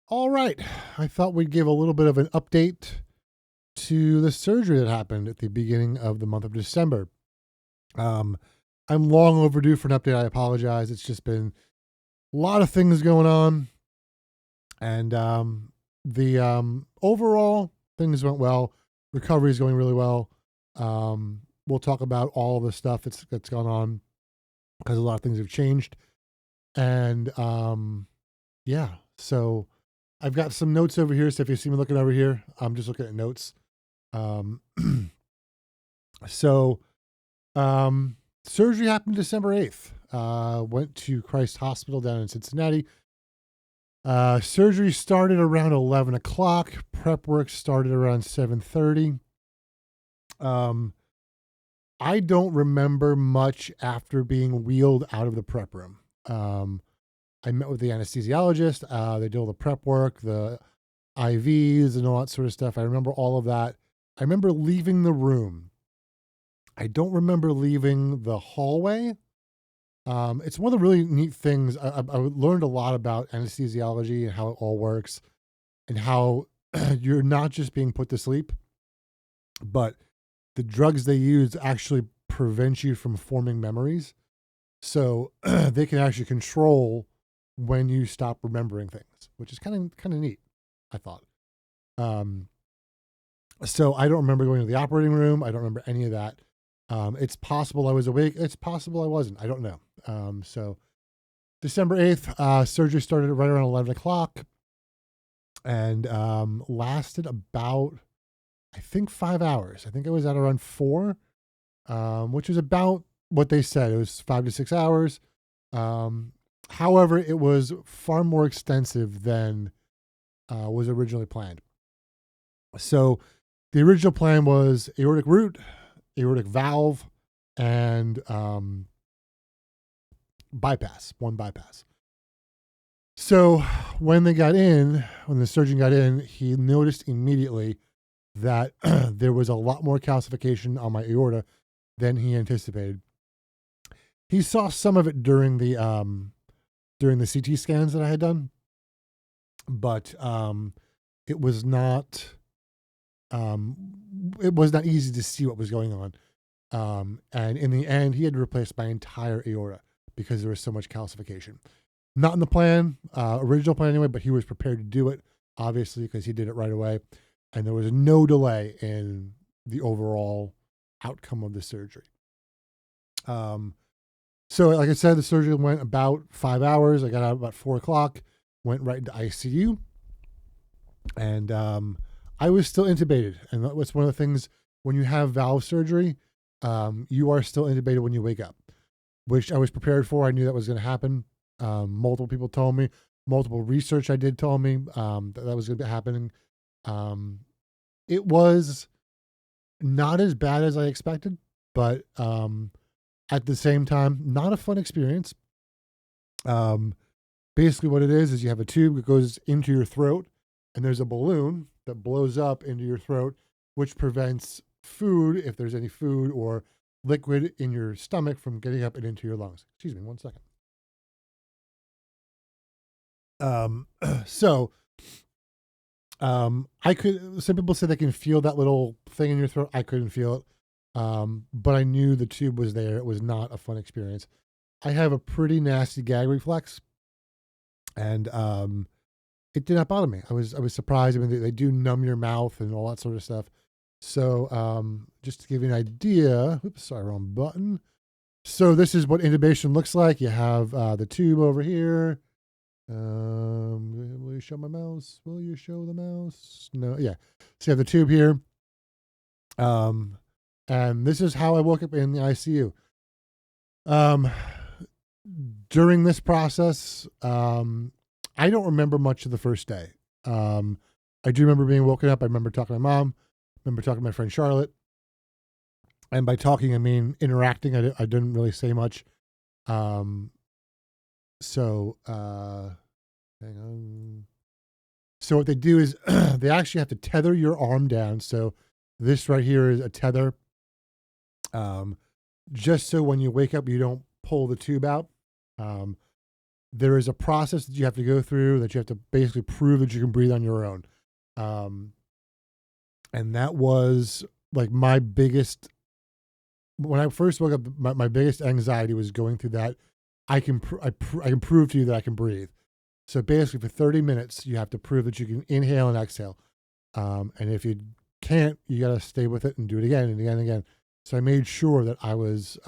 All right. I thought we'd give a little bit of an update to the surgery that happened at the beginning of the month of December. Um, I'm long overdue for an update. I apologize. It's just been a lot of things going on, and the overall things went well. Recovery is going really well. We'll talk about all of the stuff that's gone on because a lot of things have changed, and yeah. So I've got some notes over here. So if you see me looking over here, I'm just looking at notes. Um, so surgery happened December 8th. Went to Christ Hospital down in Cincinnati. Surgery started around 11 o'clock. Prep work started around 7:30. Um, I don't remember much after being wheeled out of the prep room. I met with the anesthesiologist. They did all the prep work, the IVs, and all that sort of stuff. I remember all of that. I remember leaving the room. I don't remember leaving the hallway. It's one of the really neat things. I learned a lot about anesthesiology and how it all works, and how you're not just being put to sleep, but the drugs they use actually prevent you from forming memories. So they can actually control when you stop remembering things, which is kind of neat, I thought. Um, so I don't remember going to the operating room. I don't remember any of that. It's possible I was awake. It's possible I wasn't. I don't know. So December 8th, surgery started right around 11 o'clock and lasted about, I think, 5 hours. I think I was at around 4, which is about what they said. It was 5 to 6 hours. However, it was far more extensive than was originally planned. So the original plan was aortic root, aortic valve, and bypass, one bypass. So when the surgeon got in, he noticed immediately that there was a lot more calcification on my aorta than he anticipated. He saw some of it during the CT scans that I had done, but it was not it was not easy to see what was going on. And in the end, he had to replace my entire aorta because there was so much calcification. Not in the plan, original plan anyway, but he was prepared to do it, obviously, because he did it right away. And there was no delay in the overall outcome of the surgery. So, like I said, the surgery went about 5 hours. I got out about 4 o'clock, went right into ICU, and I was still intubated. And that was one of the things when you have valve surgery, you are still intubated when you wake up, which I was prepared for. I knew that was going to happen. Multiple people told me, multiple research I did told me that was going to be happening. It was not as bad as I expected, but at the same time, not a fun experience. Basically, what it is you have a tube that goes into your throat, and there's a balloon that blows up into your throat, which prevents food, if there's any food or liquid in your stomach, from getting up and into your lungs. Excuse me, 1 second. So I could. Some people say they can feel that little thing in your throat. I couldn't feel it, but I knew the tube was there. It was not a fun experience. I have a pretty nasty gag reflex, and it did not bother me. I was surprised. I mean, they do numb your mouth and all that sort of stuff. So just to give you an idea, oops, sorry, wrong button. So this is what intubation looks like. You have the tube over here. Will you show my mouse? Will you show the mouse? No, yeah. So you have the tube here. And this is how I woke up in the ICU. During this process, I don't remember much of the first day. I do remember being woken up. I remember talking to my mom. I remember talking to my friend Charlotte. And by talking, I mean interacting. I didn't really say much. So, hang on. So what they do is they actually have to tether your arm down. So this right here is a tether. Just so when you wake up, you don't pull the tube out. there is a process that you have to go through that you have to basically prove that you can breathe on your own. Um, and that was like my biggest, when I first woke up, my biggest anxiety was going through that. I can prove to you that I can breathe. So basically, for 30 minutes, you have to prove that you can inhale and exhale. And if you can't, you got to stay with it and do it again and again and again. So I made sure that I was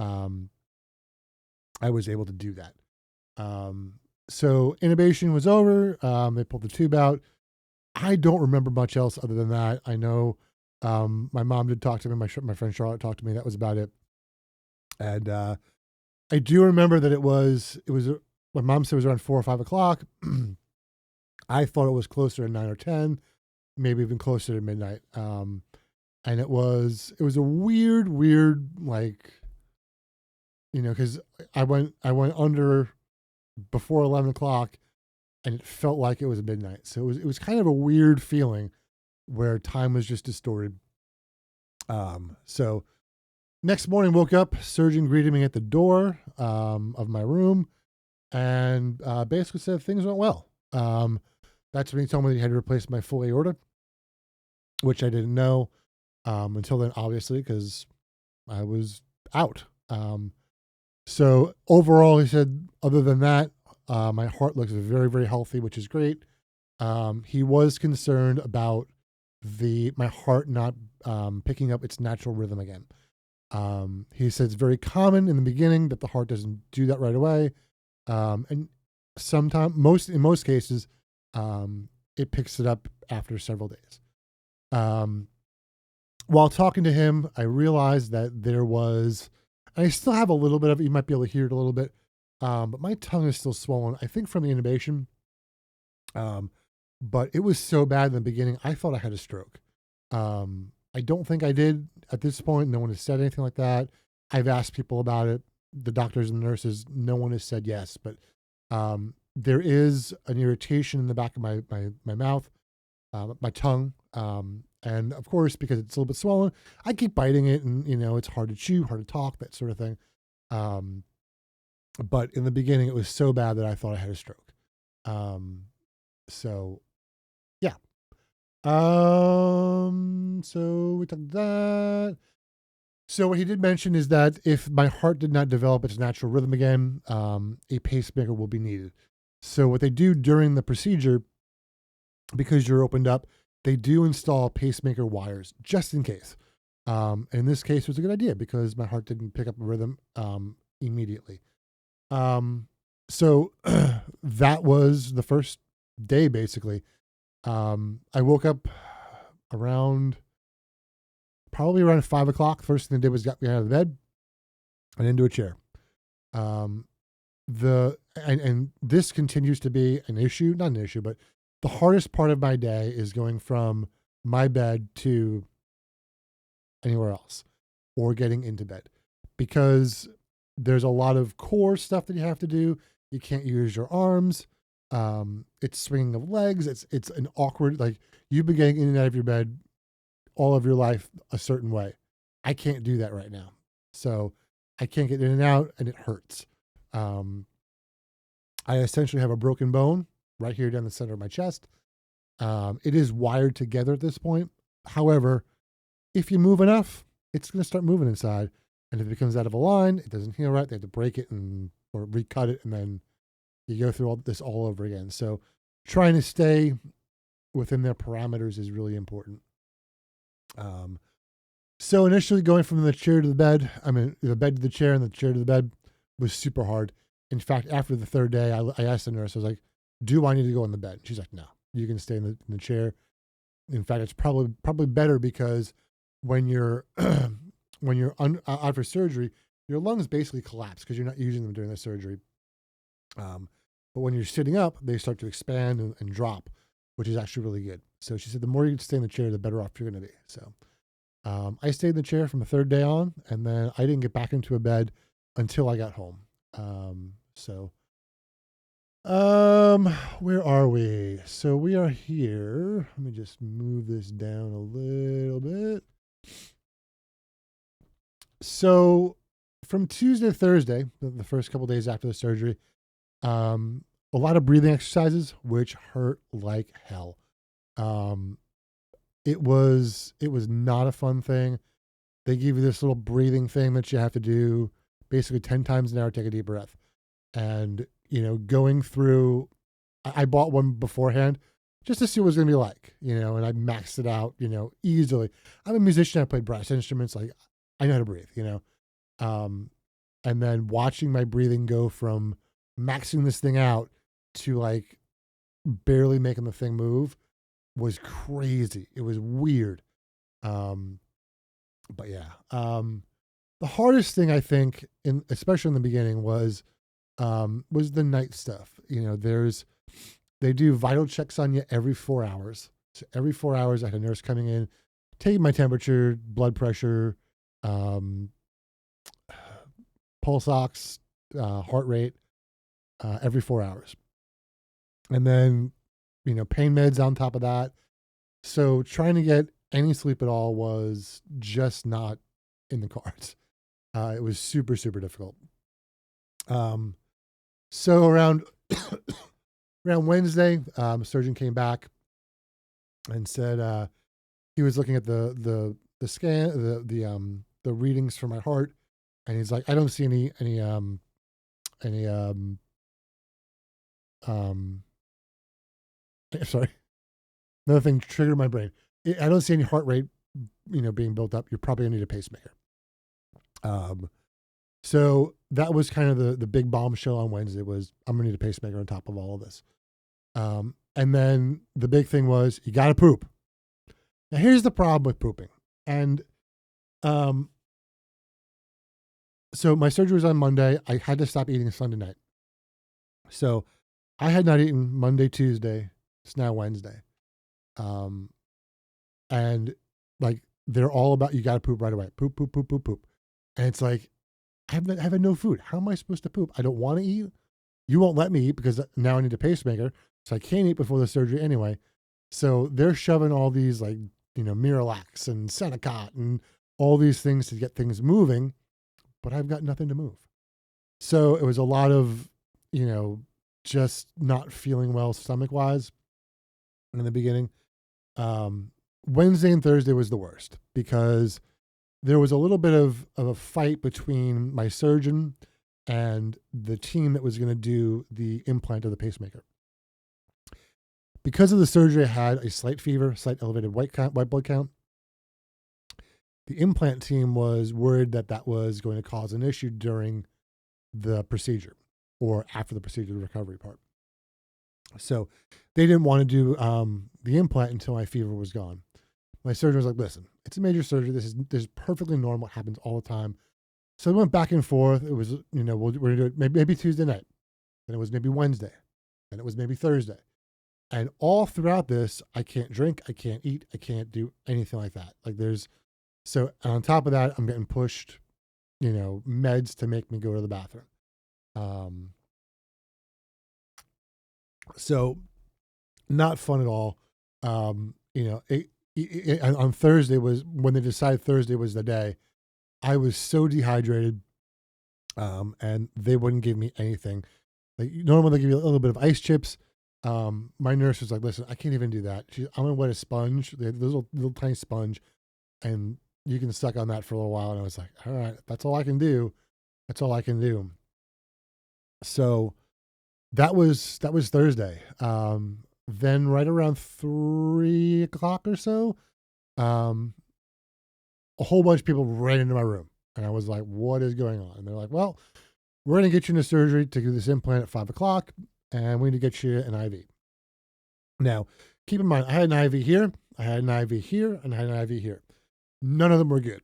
able to do that. So intubation was over. They pulled the tube out. I don't remember much else other than that. I know my mom did talk to me. My friend Charlotte talked to me. That was about it. And I do remember that it was my mom said it was around 4 or 5 o'clock. I thought it was closer to 9 or 10, maybe even closer to midnight. And it was a weird, like, because I went under before 11 o'clock, and it felt like it was midnight. So it was kind of a weird feeling where time was just distorted. So next morning, woke up, surgeon greeted me at the door of my room, and basically said things went well. That's when he told me that he had to replace my full aorta, which I didn't know until then, obviously, because I was out. So overall, he said, other than that, my heart looks very, very healthy, which is great. He was concerned about my heart not picking up its natural rhythm again. He said it's very common in the beginning that the heart doesn't do that right away. And in most cases, it picks it up after several days. While talking to him, I realized that there was, I still have a little bit of it. You might be able to hear it a little bit. But my tongue is still swollen, I think from the intubation. But it was so bad in the beginning, I thought I had a stroke. I don't think I did at this point. No one has said anything like that. I've asked people about it, the doctors and the nurses. No one has said yes, but there is an irritation in the back of my mouth, my tongue. And of course, because it's a little bit swollen, I keep biting it, and it's hard to chew, hard to talk, that sort of thing. But in the beginning, it was so bad that I thought I had a stroke. So yeah. So we took that. So what he did mention is that if my heart did not develop its natural rhythm again, a pacemaker will be needed. So what they do during the procedure, because you're opened up, they do install pacemaker wires just in case. In this case, it was a good idea because my heart didn't pick up a rhythm immediately. So that was the first day, basically. I woke up probably around 5 o'clock. The first thing I did was got me out of the bed and into a chair. And this continues to be an issue, not an issue, but the hardest part of my day is going from my bed to anywhere else or getting into bed, because there's a lot of core stuff that you have to do. You can't use your arms. It's swinging of legs. It's an awkward, like, you've been getting in and out of your bed all of your life a certain way. I can't do that right now. So I can't get in and out, and it hurts. I essentially have a broken bone right here down the center of my chest. It is wired together at this point. However, if you move enough, it's going to start moving inside. And if it becomes out of a line, it doesn't heal right. They have to break it or recut it, and then you go through all this all over again. So trying to stay within their parameters is really important. So initially going from the chair to the bed, the bed to the chair and the chair to the bed was super hard. In fact, after the third day, I asked the nurse, I was like, do I need to go in the bed? She's like, no, you can stay in the chair. In fact, it's probably better because when you're out for surgery, your lungs basically collapse because you're not using them during the surgery. But when you're sitting up, they start to expand and drop, which is actually really good. So she said, the more you stay in the chair, the better off you're going to be. So I stayed in the chair from the third day on, and then I didn't get back into a bed until I got home. Where are we? So we are here. Let me just move this down a little bit. So from Tuesday to Thursday, the first couple days after the surgery, a lot of breathing exercises, which hurt like hell. Um, it was not a fun thing. They give you this little breathing thing that you have to do basically 10 times an hour, take a deep breath. And, going through, I bought one beforehand just to see what it was going to be like, and I maxed it out, easily. I'm a musician. I played brass instruments. Like, I know how to breathe, um, and then watching my breathing go from maxing this thing out to like barely making the thing move was crazy. It was weird. Um, but yeah, the hardest thing I think, especially in the beginning, was the night stuff. They do vital checks on you every 4 hours. So every 4 hours, I had a nurse coming in, taking my temperature, blood pressure, um, pulse ox, heart rate, every 4 hours, and then pain meds on top of that. So trying to get any sleep at all was just not in the cards. It was super, super difficult. So around around Wednesday, surgeon came back and said he was looking at the scan, the readings for my heart, and he's like, I don't see any um sorry, another thing triggered my brain. I don't see any heart rate, being built up. You're probably gonna need a pacemaker. Um, so that was kind of the big bombshell on Wednesday was I'm gonna need a pacemaker on top of all of this. And then the big thing was you got to poop. Now here's the problem with pooping, and um, so my surgery was on Monday. I had to stop eating Sunday night, so I had not eaten Monday, Tuesday. It's now Wednesday, um, and like they're all about you got to poop right away. Poop, poop, poop, poop, poop, and it's like I have no food. How am I supposed to poop? I don't want to eat. You won't let me eat because now I need a pacemaker, so I can't eat before the surgery anyway. So they're shoving all these like Miralax and Senecot and all these things to get things moving, but I've got nothing to move. So it was a lot of just not feeling well stomach wise in the beginning. Um, Wednesday and Thursday was the worst because there was a little bit of a fight between my surgeon and the team that was going to do the implant of the pacemaker. Because of the surgery, I had a slight fever, slight elevated white blood count. The implant team was worried that that was going to cause an issue during the procedure or after the procedure, the recovery part. So they didn't want to do the implant until my fever was gone. My surgeon was like, listen, it's a major surgery. This is perfectly normal. It happens all the time. So we went back and forth. It was, we're going to do it maybe Tuesday night. Then it was maybe Wednesday. Then it was maybe Thursday. And all throughout this, I can't drink, I can't eat, I can't do anything like that. So on top of that, I'm getting pushed, meds to make me go to the bathroom. So not fun at all. On Thursday was when they decided Thursday was the day. I was so dehydrated, and they wouldn't give me anything. Like normally they give you a little bit of ice chips. My nurse was like, listen, I can't even do that. I'm going to wet a sponge, this little tiny sponge, and you can suck on that for a little while. And I was like, all right, that's all I can do. That's all I can do. So that was Thursday. Then right around 3 o'clock or so, a whole bunch of people ran into my room. And I was like, what is going on? And they're like, well, we're going to get you into surgery to do this implant at 5 o'clock. And we need to get you an IV. Now, keep in mind, I had an IV here, I had an IV here, and I had an IV here. None of them were good.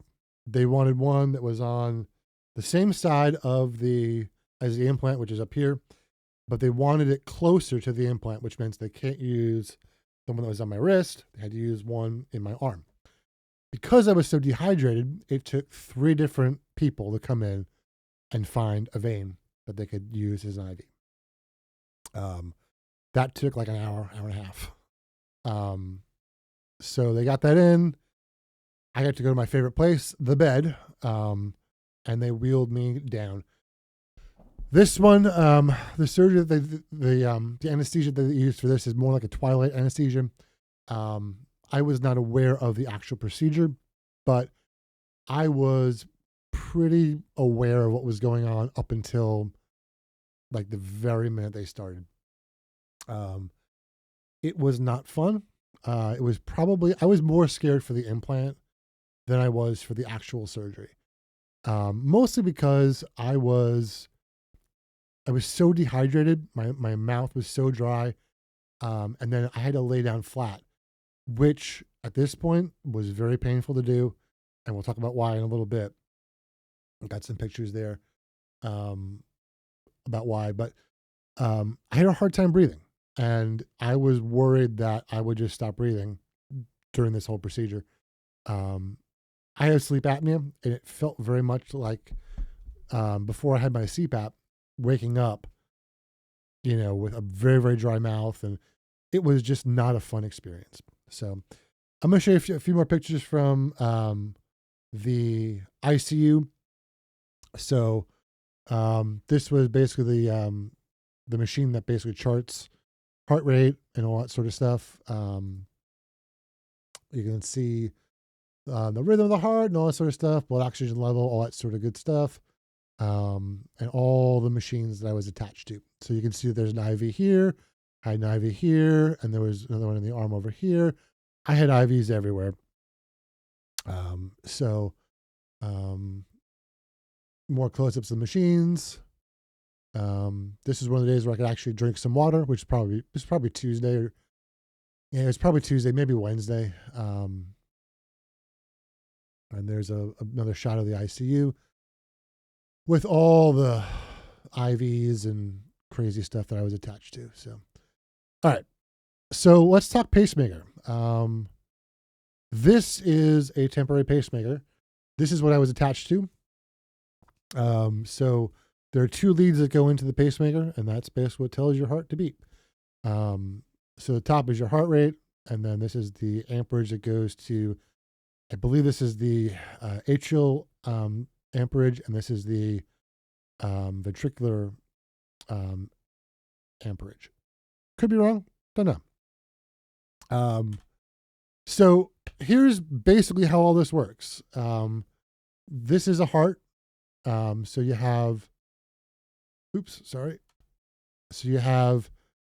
They wanted one that was on the same side as the implant, which is up here, but they wanted it closer to the implant, which means they can't use the one that was on my wrist. They had to use one in my arm. Because I was so dehydrated, it took 3 different people to come in and find a vein that they could use as an IV. That took like an hour and a half. So they got that in. I got to go to my favorite place, the bed, and they wheeled me down. This one, the surgery that the anesthesia that they used for this is more like a twilight anesthesia. I was not aware of the actual procedure, but I was pretty aware of what was going on up until like the very minute they started. Um, it was not fun. It was probably I was more scared for the implant than I was for the actual surgery. Mostly because I was so dehydrated. My mouth was so dry. And then I had to lay down flat, which at this point was very painful to do. And we'll talk about why in a little bit. I got some pictures there about why, but I had a hard time breathing. And I was worried that I would just stop breathing during this whole procedure. I have sleep apnea, and it felt very much like before I had my CPAP, waking up, with a very, very dry mouth. And it was just not a fun experience. So I'm going to show you a few more pictures from the ICU. So this was basically the machine that basically charts heart rate and all that sort of stuff. You can see the rhythm of the heart and all that sort of stuff, blood oxygen level, all that sort of good stuff, and all the machines that I was attached to. So you can see that there's an IV here, I had an IV here, and there was another one in the arm over here. I had IVs everywhere. So more close-ups of the machines. This is one of the days where I could actually drink some water, which is probably Tuesday, or yeah, it's probably Tuesday, maybe Wednesday. And there's another shot of the ICU with all the IVs and crazy stuff that I was attached to. So, all right. So let's talk pacemaker. This is a temporary pacemaker. This is what I was attached to. So there are two leads that go into the pacemaker, and that's basically what tells your heart to beat. So the top is your heart rate, and then this is the amperage that goes to, I believe this is the atrial amperage, and this is the ventricular amperage. Could be wrong. Don't know. So here's basically how all this works. This is a heart. So you have, So you have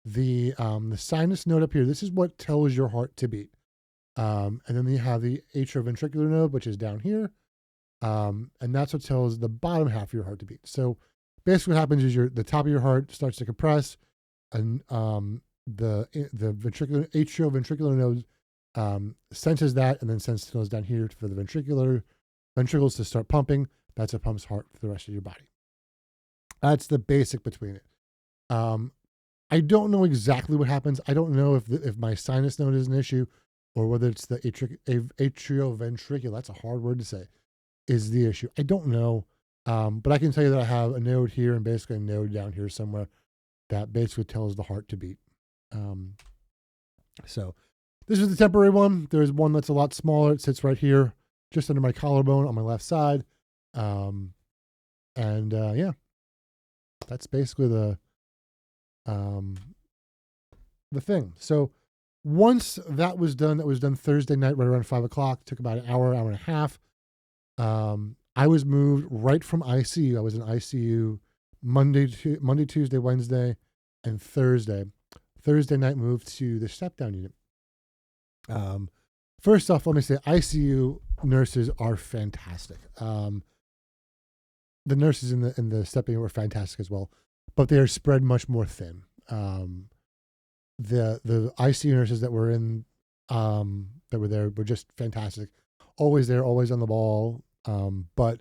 the sinus node up here. This is what tells your heart to beat. And then you have the atrioventricular node, which is down here. And that's what tells the bottom half of your heart to beat. So basically what happens is the top of your heart starts to compress, and the atrioventricular node senses that, and then sends signals down here for the ventricles to start pumping. That's what pumps heart for the rest of your body. That's the basic between it. I don't know exactly what happens. I don't know if my sinus node is an issue, or whether it's the atrioventricular, that's a hard word to say, is the issue. I don't know. But I can tell you that I have a node here and basically a node down here somewhere that basically tells the heart to beat. So this is the temporary one. There's one that's a lot smaller. It sits right here, just under my collarbone on my left side. Yeah, that's basically the thing. So once that was done Thursday night, right around 5:00. Took about an hour and a half. I was moved right from ICU. I was in ICU Monday, Tuesday, Wednesday, and Thursday. Thursday night moved to the step-down unit. First off, let me say ICU nurses are fantastic. The nurses in the step-down unit were fantastic as well, but they are spread much more thin. The ICU nurses that were there were just fantastic. Always there, always on the ball. But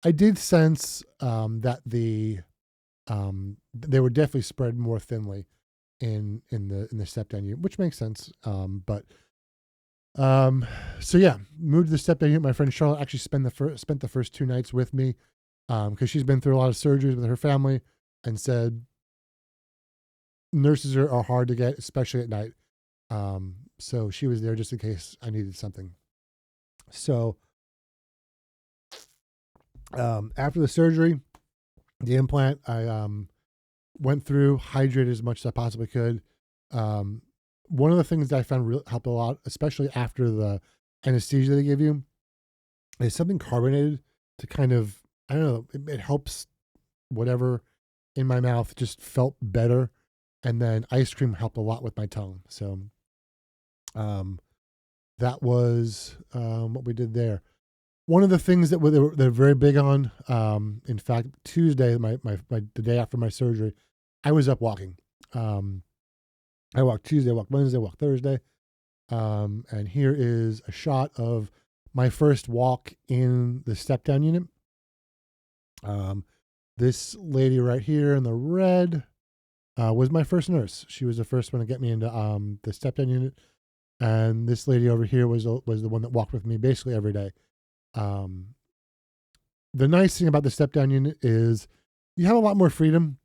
I did sense that they were definitely spread more thinly in the step-down unit, which makes sense. So yeah, moved to the step-down unit. My friend Charlotte actually spent the first 2 nights with me, because she's been through a lot of surgeries with her family, and said nurses are hard to get, especially at night. So she was there just in case I needed something. So after the surgery, The implant, I went through, hydrated as much as I possibly could. One of the things that I found helped a lot, especially after the anesthesia they give you, is something carbonated to kind of, I don't know, it helps whatever in my mouth just felt better. And then ice cream helped a lot with my tongue. So um, that was what we did there. One of the things that they're very big on, in fact, Tuesday, the day after my surgery, I was up walking. I walked Tuesday, walked Wednesday, walked Thursday. And here is a shot of my first walk in the step down unit. This lady right here in the red was my first nurse. She was the first one to get me into the step down unit. And this lady over here was the one that walked with me basically every day. The nice thing about the step down unit is you have a lot more freedom.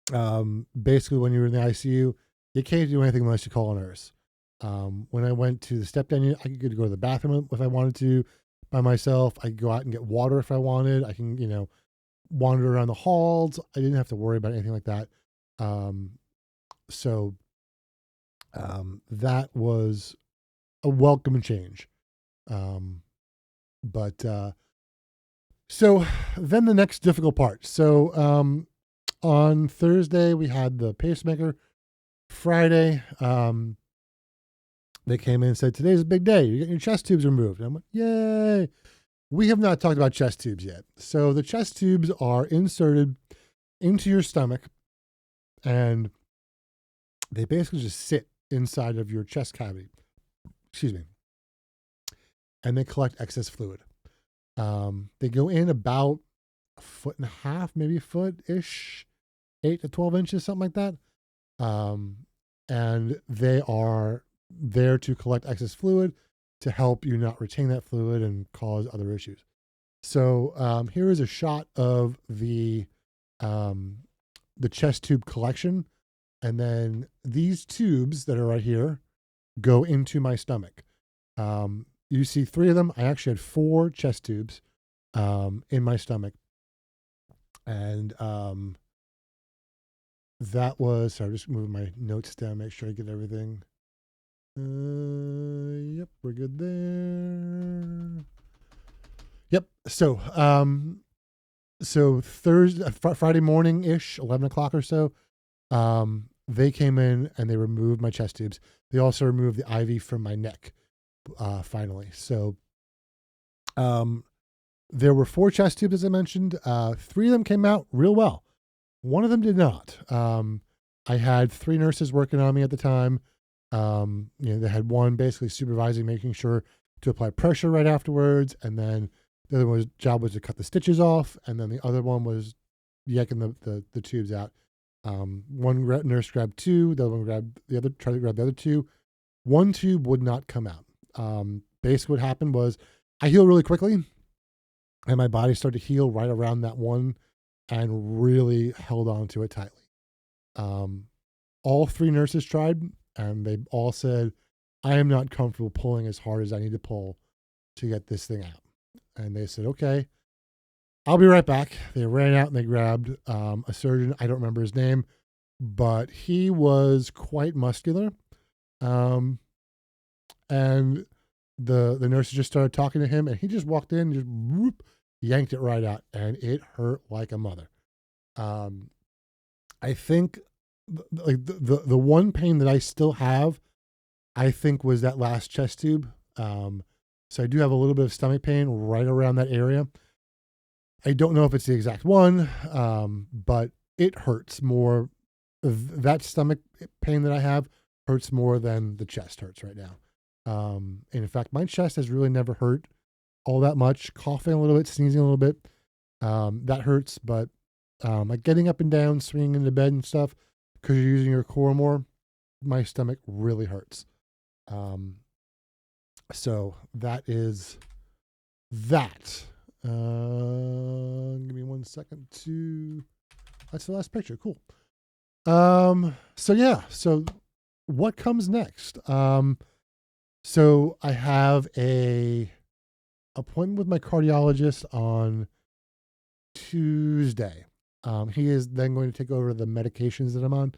Basically, when you're in the ICU, you can't do anything unless you call a nurse. When I went to the step down unit, I could go to the bathroom if I wanted to by myself. I could go out and get water if I wanted. I can, wander around the halls. I didn't have to worry about anything like that. So that was a welcome change. But so then the next difficult part. So on Thursday we had the pacemaker. Friday, they came in and said, today's a big day. You're getting your chest tubes removed. And I'm like, yay. We have not talked about chest tubes yet. So the chest tubes are inserted into your stomach and they basically just sit inside of your chest cavity. Excuse me. And they collect excess fluid. They go in about 1.5 feet, maybe a foot-ish, 8 to 12 inches, something like that. And they are there to collect excess fluid to help you not retain that fluid and cause other issues. So here is a shot of the chest tube collection. And then these tubes that are right here go into my stomach. You see 3 of them. I actually had 4 chest tubes in my stomach. And that was, sorry, just moving my notes down, make sure I get everything. Yep, we're good there. Yep. So Friday morning ish, 11 o'clock or so, they came in and they removed my chest tubes. They also removed the IV from my neck, finally. So there were 4 chest tubes, as I mentioned. 3 of them came out real well. One of them did not. I had 3 nurses working on me at the time. They had one basically supervising, making sure to apply pressure right afterwards. And then the other one's job was to cut the stitches off. And then the other one was yanking the tubes out. One nurse grabbed 2, the other one tried to grab the other 2. One tube would not come out. Basically what happened was I healed really quickly and my body started to heal right around that one and really held on to it tightly. All 3 nurses tried and they all said, I am not comfortable pulling as hard as I need to pull to get this thing out. And they said, okay, I'll be right back. They ran out and they grabbed a surgeon. I don't remember his name, but he was quite muscular. And the nurses just started talking to him and he just walked in and just whoop, yanked it right out and it hurt like a mother. I think the one pain that I still have, I think was that last chest tube. So I do have a little bit of stomach pain right around that area. I don't know if it's the exact one, but it hurts more. That stomach pain that I have hurts more than the chest hurts right now. And in fact, my chest has really never hurt all that much. Coughing a little bit, sneezing a little bit, that hurts. But like getting up and down, swinging into bed and stuff, because you're using your core more, my stomach really hurts. So that is that. Give me 1 second to. That's the last picture. Cool. So yeah. So what comes next? So I have a appointment with my cardiologist on Tuesday. He is then going to take over the medications that I'm on.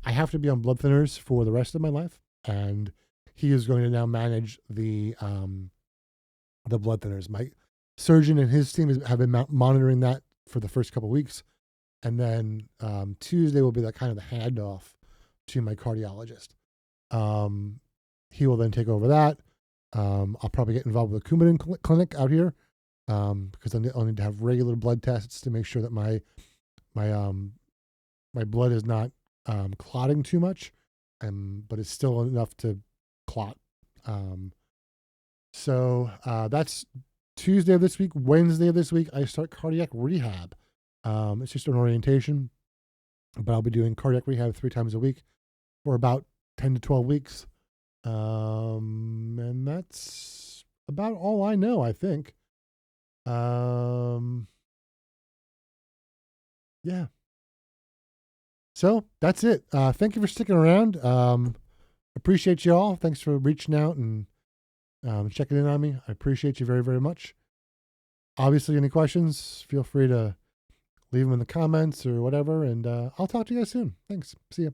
I have to be on blood thinners for the rest of my life, and he is going to now manage the blood thinners. My surgeon and his team have been monitoring that for the first couple of weeks, and then Tuesday will be that kind of the handoff to my cardiologist. He will then take over that. I'll probably get involved with the Coumadin clinic out here because I'll need to have regular blood tests to make sure that my blood is not clotting too much, but it's still enough to clot. So that's Tuesday of this week. Wednesday of this week, I start cardiac rehab. It's just an orientation, but I'll be doing cardiac rehab 3 times a week for about 10 to 12 weeks. And that's about all I know, I think. Yeah. So that's it. Thank you for sticking around. Appreciate you all. Thanks for reaching out and checking in on me. I appreciate you very, very much. Obviously, any questions, feel free to leave them in the comments or whatever. And I'll talk to you guys soon. Thanks. See ya.